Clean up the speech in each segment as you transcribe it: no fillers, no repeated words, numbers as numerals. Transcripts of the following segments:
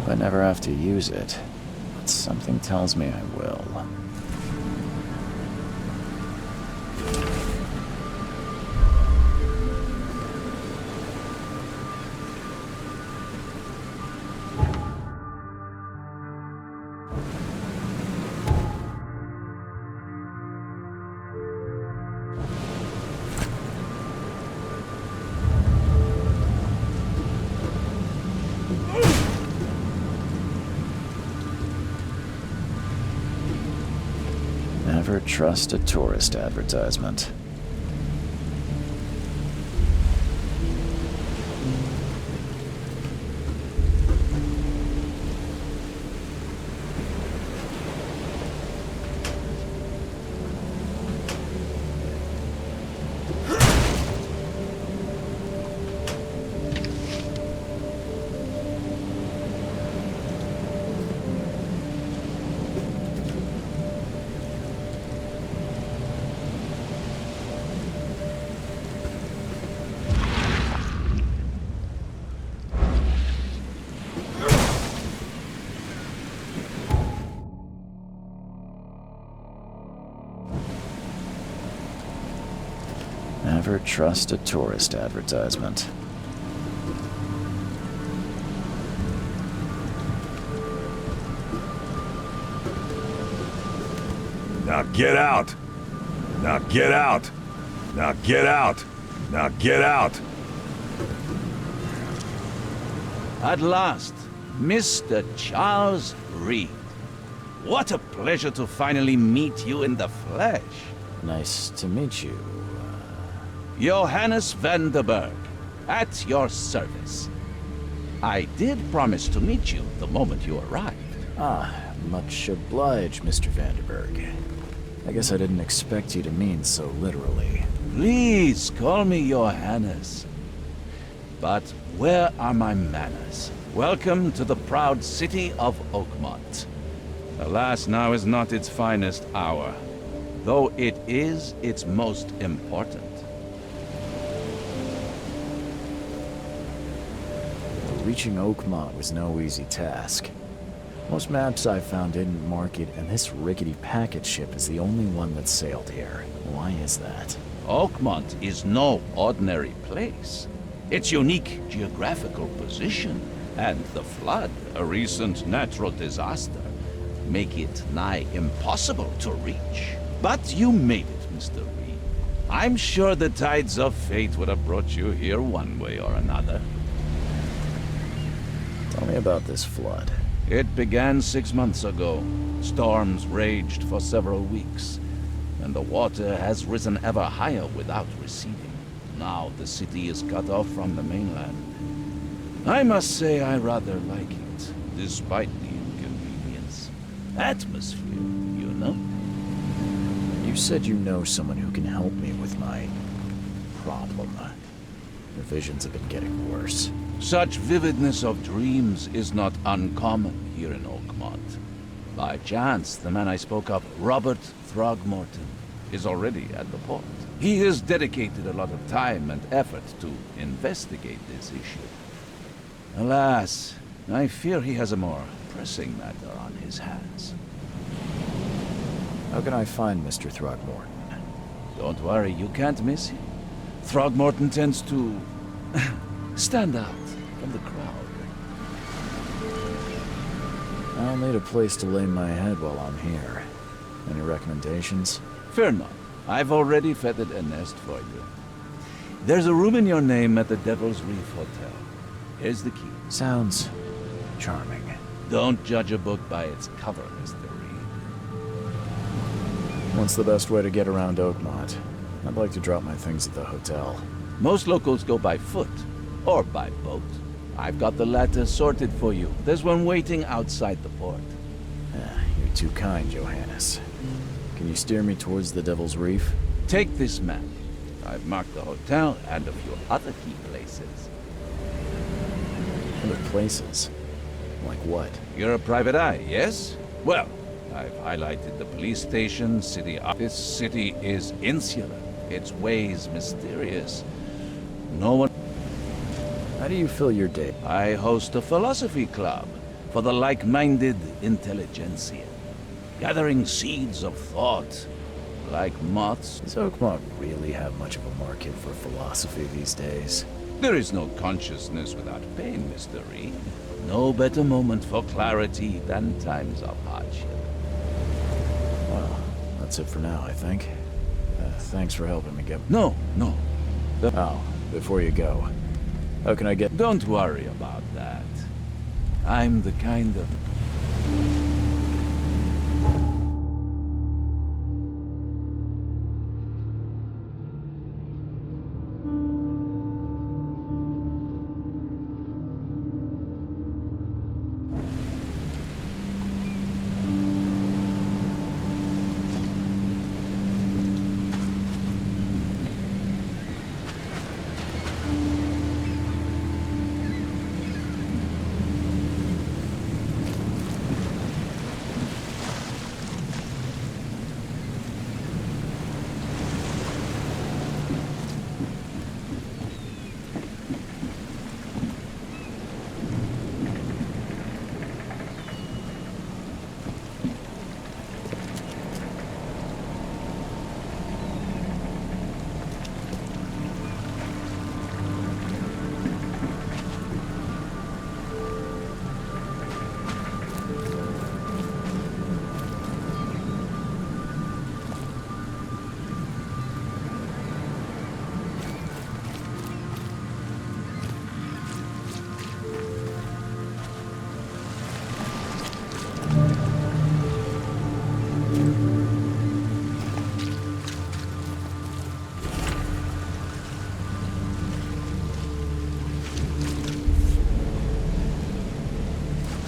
I never have to use it, but something tells me I will. Never trust a tourist advertisement. Never trust a tourist advertisement. Now get out! Now get out! Now get out! Now get out! At last, Mr. Charles Reed. What a pleasure to finally meet you in the flesh. Nice to meet you. Johannes van der Berg, at your service. I did promise to meet you the moment you arrived. Much obliged, Mr. Vanderberg. I guess I didn't expect you to mean so literally. Please call me Johannes. But where are my manners? Welcome to the proud city of Oakmont. Alas, now is not its finest hour, though it is its most important. Reaching Oakmont was no easy task. Most maps I found didn't mark it, and this rickety packet ship is the only one that sailed here. Why is that? Oakmont is no ordinary place. Its unique geographical position and the flood, a recent natural disaster, make it nigh impossible to reach. But you made it, Mr. Reed. I'm sure the tides of fate would have brought you here one way or another. Tell me about this flood. It began 6 months ago. Storms raged for several weeks, and the water has risen ever higher without receding. Now the city is cut off from the mainland. I must say I rather like it, despite the inconvenience. Atmosphere, you know? You You said you know someone who can help me with my problem. The visions have been getting worse. Such vividness of dreams is not uncommon here in Oakmont. By chance, the man I spoke of, Robert Throgmorton, is already at the port. He has dedicated a lot of time and effort to investigate this issue. Alas, I fear he has a more pressing matter on his hands. How can I find Mr. Throgmorton? Don't worry, you can't miss him. Throgmorton tends to stand out from the crowd. I'll need a place to lay my head while I'm here. Any recommendations? Fear not. I've already feathered a nest for you. There's a room in your name at the Devil's Reef Hotel. Here's the key. Sounds charming. Don't judge a book by its cover, Mr. Reed. What's the best way to get around Oakmont? I'd like to drop my things at the hotel. Most locals go by foot, or by boat. I've got the latter sorted for you. There's one waiting outside the port. You're too kind, Johannes. Can you steer me towards the Devil's Reef? Take this map. I've marked the hotel and a few other key places. Other places? Like what? You're a private eye, yes? Well, I've highlighted the police station, city. This city is insular. Its ways mysterious. No one... How do you fill your day? I host a philosophy club for the like-minded intelligentsia, gathering seeds of thought, like moths. Does Oakmont really have much of a market for philosophy these days? There is no consciousness without pain, Mr. Reed. No better moment for clarity than times of hardship. Well, that's it for now, I think. Thanks for helping me get... No. Oh, before you go, how can I get... Don't worry about that. I'm the kind of...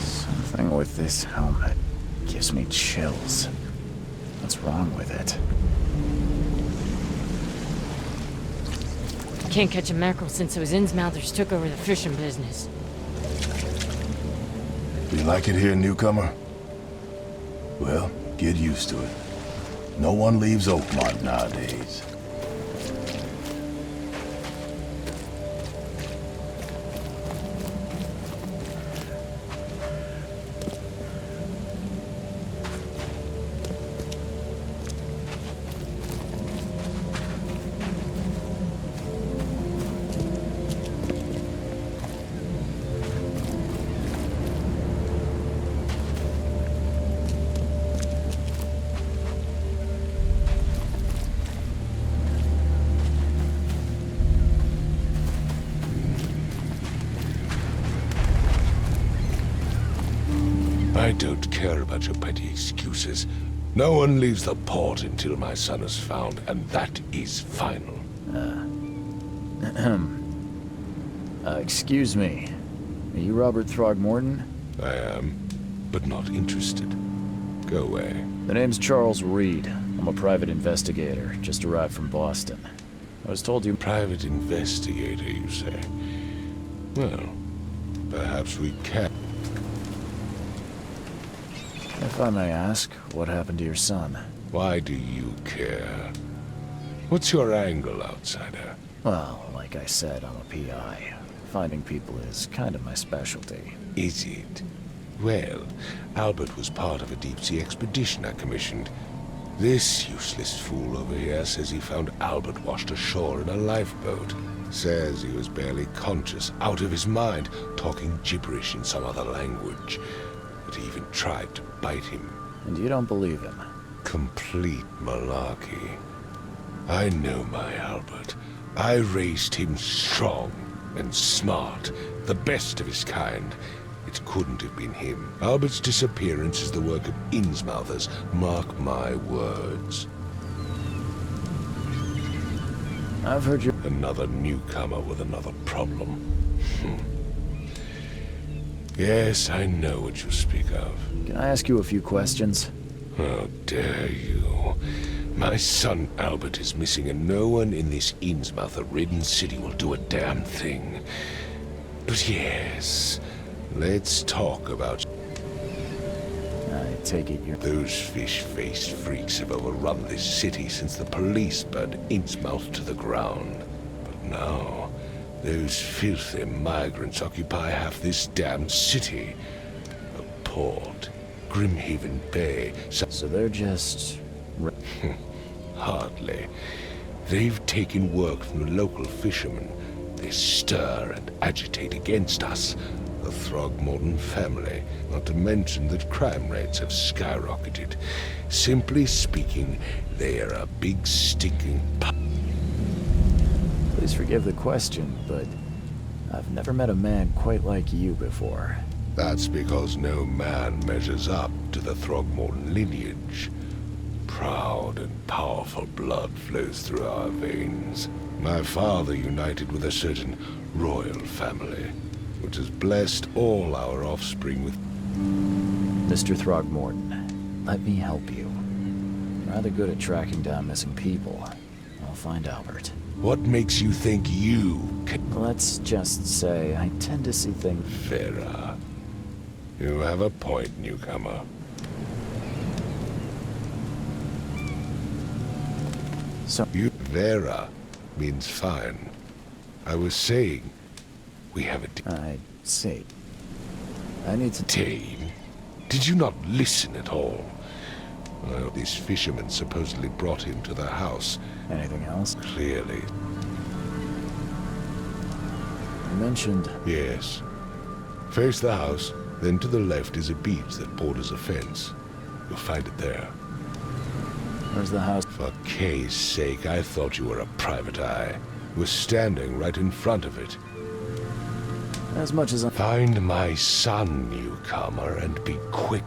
Something with this helmet gives me chills. What's wrong with it? Can't catch a mackerel since those Innsmouthers took over the fishing business. You like it here, newcomer? Well, get used to it. No one leaves Oakmont nowadays. I don't care about your petty excuses. No one leaves the port until my son is found, and that is final. Excuse me. Are you Robert Throgmorton? I am, but not interested. Go away. The name's Charles Reed. I'm a private investigator, just arrived from Boston. I was told you... Private investigator, you say? Well, perhaps we can. If I may ask, what happened to your son? Why do you care? What's your angle, outsider? Well, like I said, I'm a PI. Finding people is kind of my specialty. Is it? Well, Albert was part of a deep-sea expedition I commissioned. This useless fool over here says he found Albert washed ashore in a lifeboat. Says he was barely conscious, out of his mind, talking gibberish in some other language. That he even tried to bite him. And you don't believe him? Complete malarkey. I know my Albert. I raised him strong and smart, the best of his kind. It couldn't have been him. Albert's disappearance is the work of Innsmouthers, mark my words. I've heard you... Another newcomer with another problem. Yes, I know what you speak of. Can I ask you a few questions? How dare you? My son Albert is missing, and no one in this Innsmouther-ridden city will do a damn thing. But yes, let's talk about... I take it you're... Those fish-faced freaks have overrun this city since the police burned Innsmouth to the ground. But now, those filthy migrants occupy half this damn city. A port, Grimhaven Bay... So they're just... Hardly. They've taken work from the local fishermen. They stir and agitate against us, the Throgmorton family, not to mention that crime rates have skyrocketed. Simply speaking, they are a big stinking Please forgive the question, but I've never met a man quite like you before. That's because no man measures up to the Throgmorton lineage. Proud and powerful blood flows through our veins. My father united with a certain royal family, which has blessed all our offspring with... Mr. Throgmorton, let me help you. I'm rather good at tracking down missing people. I'll find Albert. What makes you think you can... Let's just say I tend to see things... Vera. You have a point, newcomer. So... Vera means fine. I was saying, we have a... I see. I need to... Team? Did you not listen at all? Well, these fishermen supposedly brought him to the house. Anything else? Clearly. You mentioned... Yes. Face the house, then to the left is a beach that borders a fence. You'll find it there. Where's the house? For Kay's sake, I thought you were a private eye. We're standing right in front of it. As much as I... Find my son, newcomer, and be quick.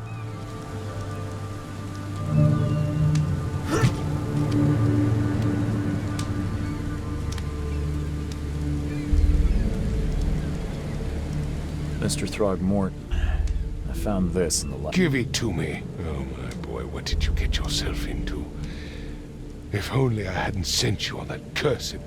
Mr. Throgmorton, I found this in the Give it to me. Oh, my boy, what did you get yourself into? If only I hadn't sent you on that cursed